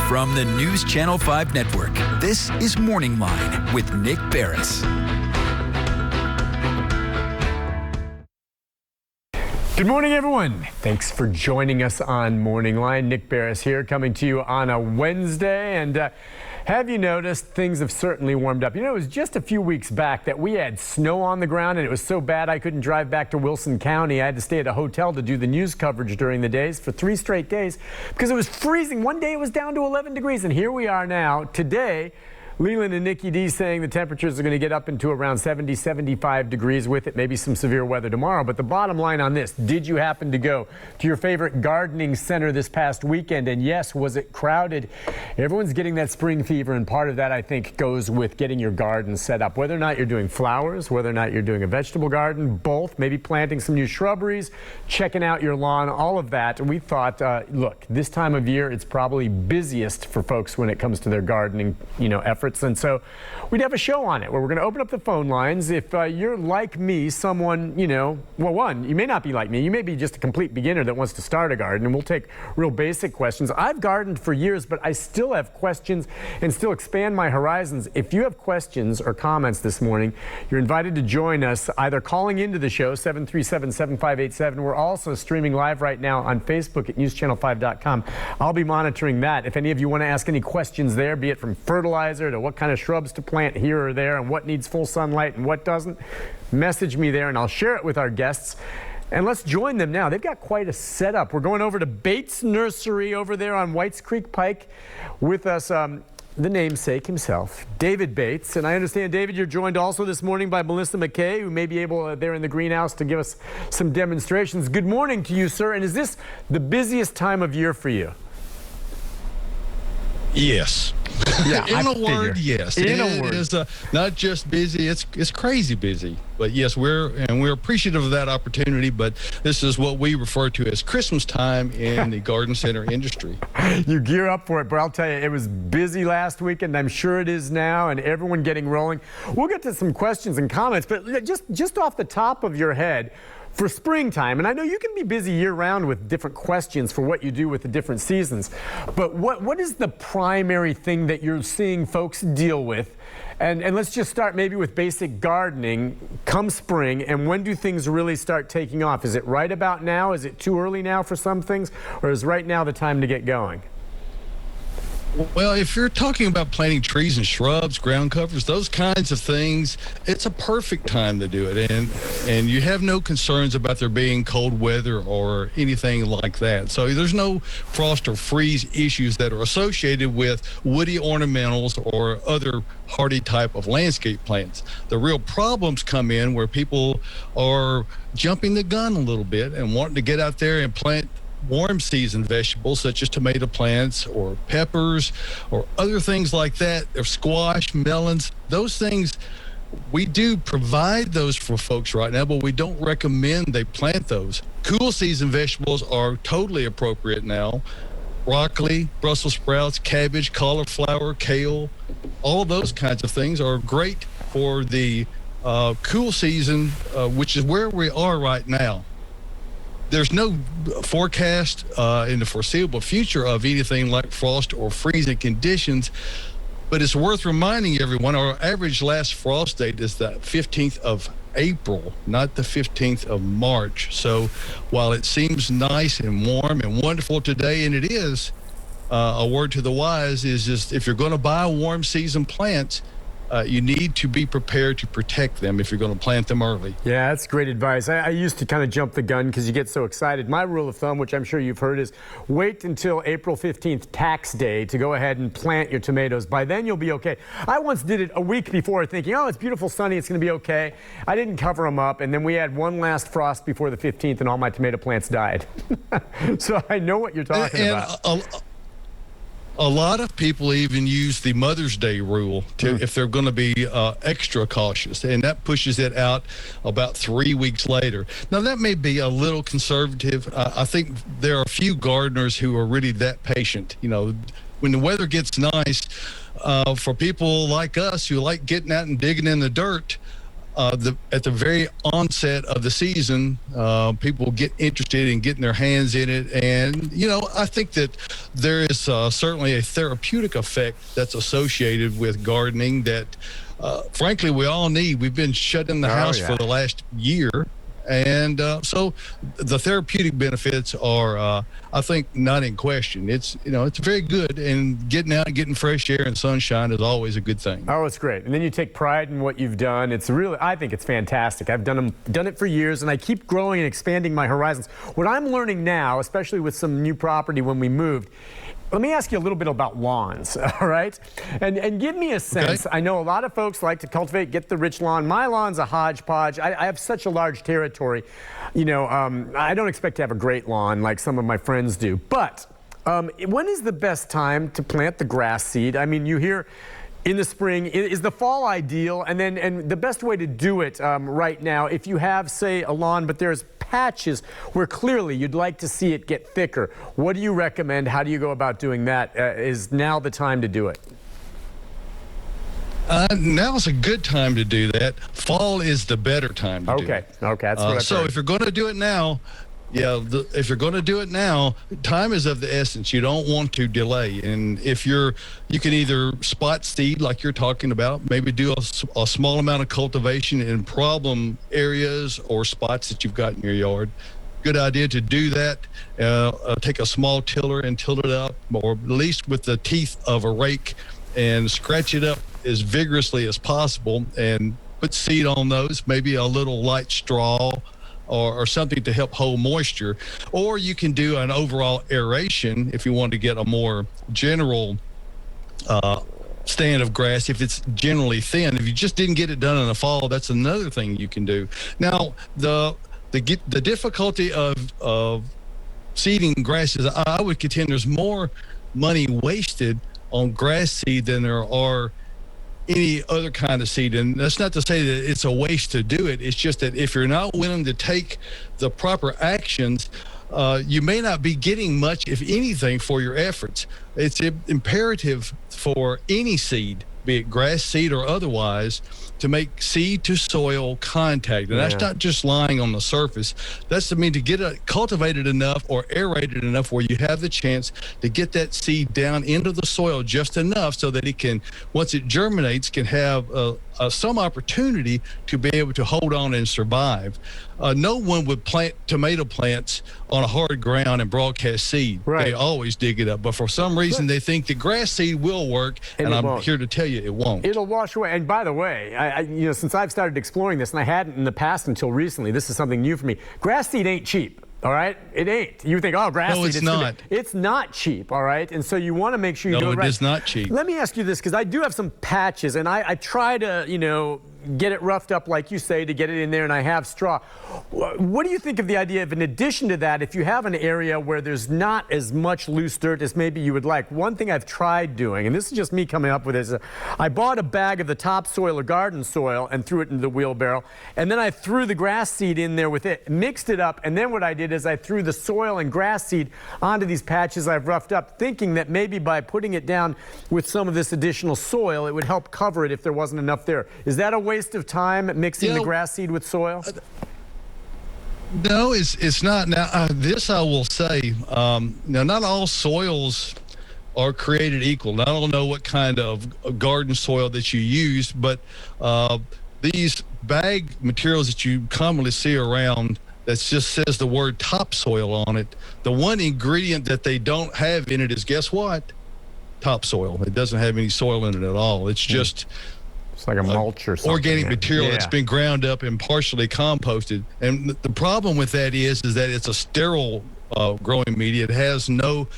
From the News Channel 5 Network, this is MorningLine with Nick Barris. Good morning, everyone. Thanks for joining us on MorningLine. Nick Barris here, coming to you on a Wednesday. And have you noticed things have certainly warmed up? You know, it was just a few weeks back that we had snow on the ground, and it was so bad I couldn't drive back to Wilson County. I had to stay at a hotel to do the news coverage during the days for 3 straight days because it was freezing. One day it was down to 11 degrees, and here we are now. Today, Leland and Nikki D saying the temperatures are going to get up into around 70, 75 degrees with it, maybe some severe weather tomorrow. But the bottom line on this, did you happen to go to your favorite gardening center this past weekend? And yes, was it crowded? Everyone's getting that spring fever, and part of that, I think, goes with getting your garden set up. Whether or not you're doing flowers, whether or not you're doing a vegetable garden, both, maybe planting some new shrubberies, checking out your lawn, all of that. And we thought, look, this time of year, it's probably busiest for folks when it comes to their gardening, efforts. And so we'd have a show on it where we're going to open up the phone lines. If you're like me, someone, one, you may not be like me. You may be just a complete beginner that wants to start a garden, and we'll take real basic questions. I've gardened for years, but I still have questions and still expand my horizons. If you have questions or comments this morning, you're invited to join us, either calling into the show, 737-7587. We're also streaming live right now on Facebook at newschannel5.com. I'll be monitoring that. If any of you want to ask any questions there, be it from fertilizer to what kind of shrubs to plant here or there and what needs full sunlight and what doesn't, message me there and I'll share it with our guests. And let's join them now. They've got quite a setup. We're going over to Bates Nursery over there on Whites Creek Pike with us, the namesake himself, David Bates. And I understand, David, you're joined also this morning by Melissa McKay, who may be able there in the greenhouse to give us some demonstrations. Good morning to you, sir. And is this the busiest time of year for you? Yes. Yeah, in a word, yes. In a word. It is not just busy, it's crazy busy. But yes, we're appreciative of that opportunity, but this is what we refer to as Christmas time in the garden center industry. You gear up for it, but I'll tell you, it was busy last weekend. I'm sure it is now, and everyone getting rolling. We'll get to some questions and comments, but just off the top of your head, for springtime, and I know you can be busy year-round with different questions for what you do with the different seasons, but what is the primary thing that you're seeing folks deal with? And let's just start maybe with basic gardening come spring, and when do things really start taking off? Is it right about now? Is it too early now for some things? Or is right now the time to get going? Well, if you're talking about planting trees and shrubs, ground covers, those kinds of things, it's a perfect time to do it. And you have no concerns about there being cold weather or anything like that. So there's no frost or freeze issues that are associated with woody ornamentals or other hardy type of landscape plants. The real problems come in where people are jumping the gun a little bit and wanting to get out there and plant warm season vegetables such as tomato plants or peppers or other things like that, or squash, melons, those things. We do provide those for folks right now, but we don't recommend they plant those. Cool season vegetables are totally appropriate now. Broccoli, Brussels sprouts, cabbage, cauliflower, kale, all of those kinds of things are great for the cool season, which is where we are right now. There's no forecast in the foreseeable future of anything like frost or freezing conditions, but it's worth reminding everyone our average last frost date is the 15th of April, not the 15th of March. So while it seems nice and warm and wonderful today, and it is, a word to the wise is just if you're going to buy warm season plants, you need to be prepared to protect them if you're going to plant them early. Yeah, that's great advice. I used to kind of jump the gun because you get so excited. My rule of thumb, which I'm sure you've heard, is wait until April 15th, tax day, to go ahead and plant your tomatoes. By then, you'll be okay. I once did it a week before thinking, oh, it's beautiful, sunny, it's going to be okay. I didn't cover them up, and then we had one last frost before the 15th, and all my tomato plants died. So I know what you're talking about. A lot of people even use the Mother's Day rule if they're going to be extra cautious, and that pushes it out about 3 weeks later. Now, that may be a little conservative. I think there are a few gardeners who are really that patient. When the weather gets nice, for people like us who like getting out and digging in the dirt, at the very onset of the season, people get interested in getting their hands in it. And, I think that there is certainly a therapeutic effect that's associated with gardening that, frankly, we all need. We've been shut in the house for the last year. And so the therapeutic benefits are, I think, not in question. It's very good, and getting out and getting fresh air and sunshine is always a good thing. Oh, it's great. And then you take pride in what you've done. I think it's fantastic. I've done it for years, and I keep growing and expanding my horizons. What I'm learning now, especially with some new property when we moved, let me ask you a little bit about lawns, all right? And give me a sense. Okay. I know a lot of folks like to cultivate, get the rich lawn. My lawn's a hodgepodge. I have such a large territory. I don't expect to have a great lawn like some of my friends do. But when is the best time to plant the grass seed? I mean, you hear in the spring. Is the fall ideal? And the best way to do it right now, if you have, say, a lawn, but there's patches where clearly you'd like to see it get thicker, what do you recommend? How do you go about doing that? Is now the time to do it? Now's a good time to do that. Fall is the better time to do it. Okay, that's what I've So heard. if you're going to do it now, if you're going to do it now, time is of the essence. You don't want to delay. And if you can either spot seed like you're talking about, maybe do a small amount of cultivation in problem areas or spots that you've got in your yard. Good idea to do that. Take a small tiller and till it up, or at least with the teeth of a rake, and scratch it up as vigorously as possible and put seed on those, maybe a little light straw or something to help hold moisture. Or you can do an overall aeration if you want to get a more general stand of grass, if it's generally thin. If you just didn't get it done in the fall, that's another thing you can do. Now, the difficulty of seeding grasses, I would contend there's more money wasted on grass seed than there are any other kind of seed. And that's not to say that it's a waste to do it. It's just that if you're not willing to take the proper actions, you may not be getting much, if anything, for your efforts. It's imperative for any seed, be it grass seed or otherwise, to make seed to soil contact. And that's not just lying on the surface. That's, to get it cultivated enough or aerated enough where you have the chance to get that seed down into the soil just enough so that it can, once it germinates, can have some opportunity to be able to hold on and survive. No one would plant tomato plants on a hard ground and broadcast seed. Right. They always dig it up. But for some reason, they think the grass seed will work, and I'm here to tell you it won't. It'll wash away. And by the way, since I've started exploring this, and I hadn't in the past until recently, this is something new for me. Grass seed ain't cheap. All right, it ain't. You think, oh, grass seed. No, it's not. It's not cheap. All right, and so you want to make sure you do it right. No, it is not cheap. Let me ask you this, because I do have some patches, and I try to, get it roughed up, like you say, to get it in there, and I have straw. What do you think of the idea of, in addition to that, if you have an area where there's not as much loose dirt as maybe you would like, one thing I've tried doing, and this is just me coming up with this, I bought a bag of the topsoil or garden soil and threw it into the wheelbarrow, and then I threw the grass seed in there with it, mixed it up, and then what I did is I threw the soil and grass seed onto these patches I've roughed up, thinking that maybe by putting it down with some of this additional soil, it would help cover it if there wasn't enough there. Is that a waste of time, mixing the grass seed with soil? No, it's not. Now, this I will say, now, not all soils are created equal. I don't know what kind of garden soil that you use, but these bag materials that you commonly see around that just says the word topsoil on it, the one ingredient that they don't have in it is, guess what? Topsoil. It doesn't have any soil in it at all. It's just... It's like a mulch or something. Organic material that's been ground up and partially composted. And the problem with that is that it's a sterile growing media. It has no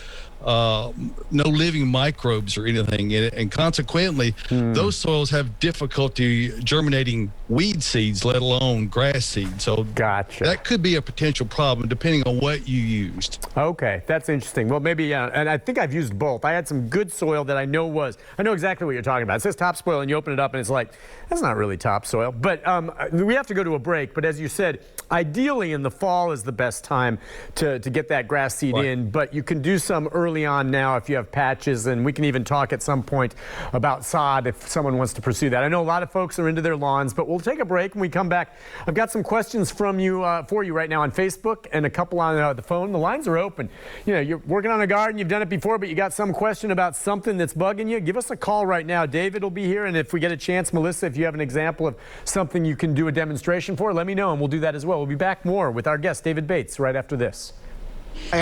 living microbes or anything in it, and consequently, those soils have difficulty germinating weed seeds, let alone grass seeds. So that could be a potential problem depending on what you used. Okay, that's interesting. Well, maybe, and I think I've used both. I had some good soil that I know exactly what you're talking about. It says topsoil, and you open it up, and it's like, that's not really topsoil. But we have to go to a break. But as you said, ideally in the fall is the best time to get that grass seed in, but you can do some early early on now if you have patches, and we can even talk at some point about sod if someone wants to pursue that. I know a lot of folks are into their lawns, but we'll take a break. When we come back, I've got some questions from you for you right now on Facebook and a couple on the phone. The lines are open. You know, you're working on a garden, you've done it before, but you got some question about something that's bugging you. Give us a call right now. David will be here, and if we get a chance, Melissa, if you have an example of something you can do a demonstration for, let me know, and we'll do that as well. We'll be back more with our guest, David Bates, right after this.